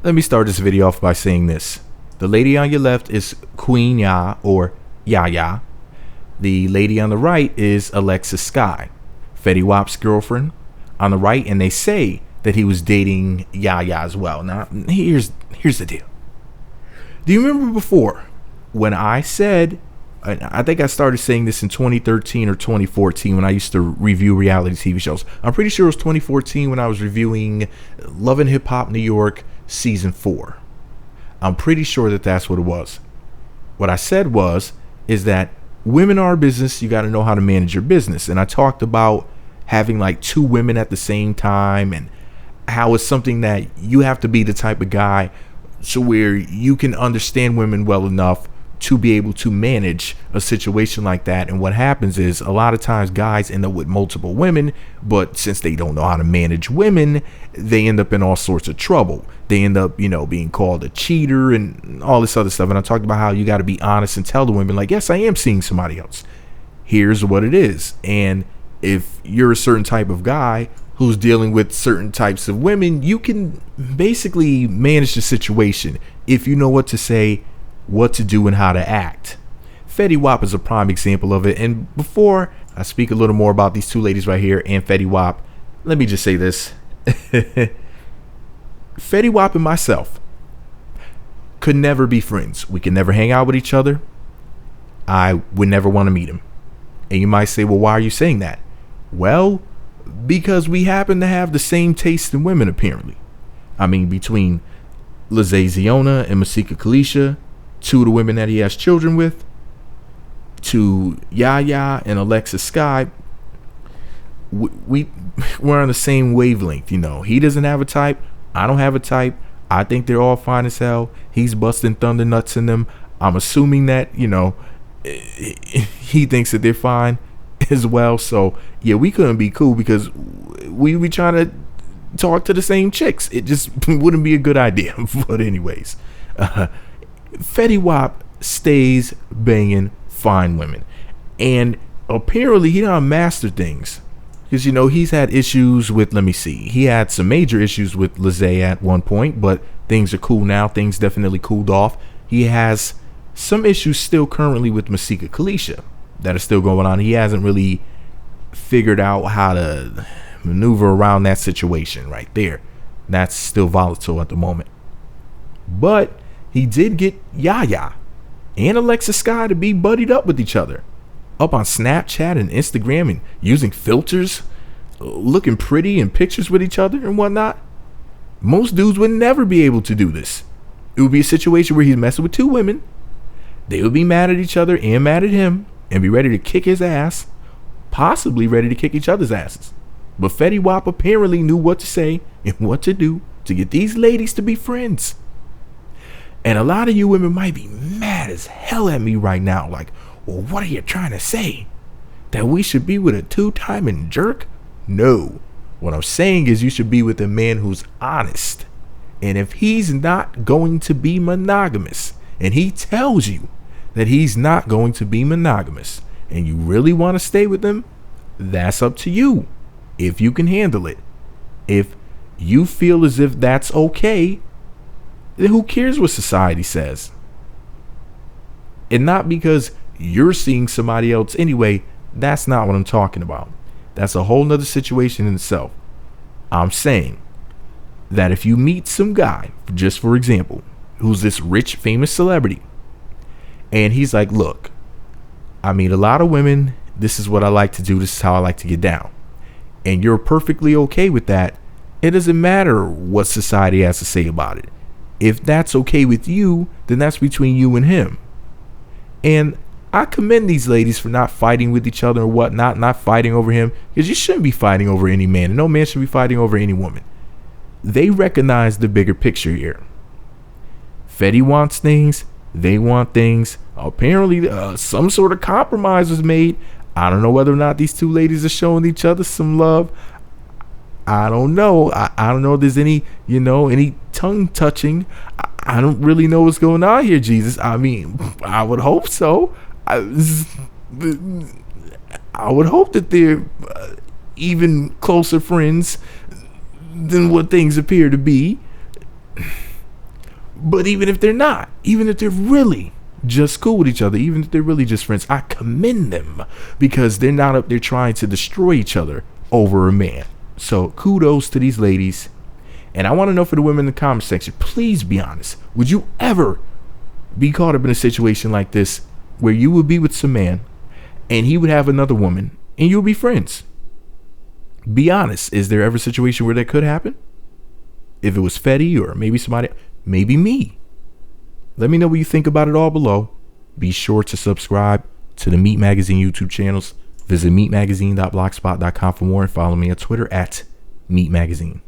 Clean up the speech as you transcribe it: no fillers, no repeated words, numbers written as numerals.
Let me start this video off by saying this. The lady on your left is Queen Ya, or Yaya. The lady on the right is Alexis Sky, Fetty Wap's girlfriend on the right, and they say that he was dating Yaya as well. Now, here's the deal. Do you remember before when I said, I think I started saying this in 2013 or 2014 when I used to review reality TV shows. I'm pretty sure it was 2014 when I was reviewing Love and Hip Hop New York season 4. I'm pretty sure that that's what it was. What I said is that women are a business. You got to know how to manage your business. And I talked about having like 2 women at the same time and how it's something that you have to be the type of guy so where you can understand women well enough to be able to manage a situation like that. And what happens is a lot of times guys end up with multiple women, but since they don't know how to manage women, they end up in all sorts of trouble. They end up, being called a cheater and all this other stuff. And I talked about how you got to be honest and tell the women, like, yes, I am seeing somebody else. Here's what it is. And if you're a certain type of guy who's dealing with certain types of women, you can basically manage the situation if you know what to say, what to do, and how to act. Fetty Wap is a prime example of it. And before I speak a little more about these 2 ladies right here and Fetty Wap, let me just say this. Fetty Wap and myself could never be friends. We could never hang out with each other. I would never want to meet him. And you might say, well, why are you saying that? Well, because we happen to have the same taste in women, apparently. I mean, between Lizzie Ziona and Masika Kalisha, 2 of the women that he has children with, to Yaya and Alexis Sky, we're on the same wavelength. He doesn't have a type. I don't have a type. I think they're all fine as hell. He's busting thunder nuts in them. I'm assuming that, he thinks that they're fine as well. So yeah, we couldn't be cool because we trying to talk to the same chicks. It just wouldn't be a good idea. But anyways, Fetty Wap stays banging fine women, and apparently he done mastered things because he's had issues with, he had some major issues with Lizzie at one point, but things are cool now. Things definitely cooled off. He has some issues still currently with Masika Kalisha that are still going on. He hasn't really figured out how to maneuver around that situation right there. That's still volatile at the moment. But he did get Yaya and Alexis Sky to be buddied up with each other, up on Snapchat and Instagram, and using filters, looking pretty in pictures with each other and whatnot. Most dudes would never be able to do this. It would be a situation where he's messing with 2 women. They would be mad at each other and mad at him and be ready to kick his ass, possibly ready to kick each other's asses. But Fetty Wap apparently knew what to say and what to do to get these ladies to be friends. And a lot of you women might be mad as hell at me right now. Like, well, what are you trying to say? That we should be with a 2-timing jerk? No. What I'm saying is you should be with a man who's honest. And if he's not going to be monogamous, and he tells you that he's not going to be monogamous, and you really want to stay with him, that's up to you. If you can handle it. If you feel as if that's okay, then who cares what society says? And not because you're seeing somebody else anyway. That's not what I'm talking about. That's a whole nother situation in itself. I'm saying that if you meet some guy, just for example, who's this rich, famous celebrity, and he's like, look, I meet a lot of women. This is what I like to do. This is how I like to get down. And you're perfectly okay with that. It doesn't matter what society has to say about it. If that's okay with you, then that's between you and him. And I commend these ladies for not fighting with each other or whatnot, not fighting over him, because you shouldn't be fighting over any man, and no man should be fighting over any woman. They recognize the bigger picture here. Fetty wants things, they want things. Apparently, some sort of compromise was made. I don't know whether or not these 2 ladies are showing each other some love. I don't know. I don't know if there's any, any tongue touching. I don't really know what's going on here, Jesus. I mean, I would hope so. I would hope that they're even closer friends than what things appear to be. But even if they're not, even if they're really just cool with each other, even if they're really just friends, I commend them because they're not up there trying to destroy each other over a man. So kudos to these ladies. And I want to know for the women in the comment section, please be honest. Would you ever be caught up in a situation like this where you would be with some man and he would have another woman and you'll be friends? Be honest. Is there ever a situation where that could happen? If it was Fetty or maybe somebody, maybe me. Let me know what you think about it all below. Be sure to subscribe to the Meat Magazine YouTube channels. Visit meatmagazine.blogspot.com for more and follow me on Twitter at Meat Magazine.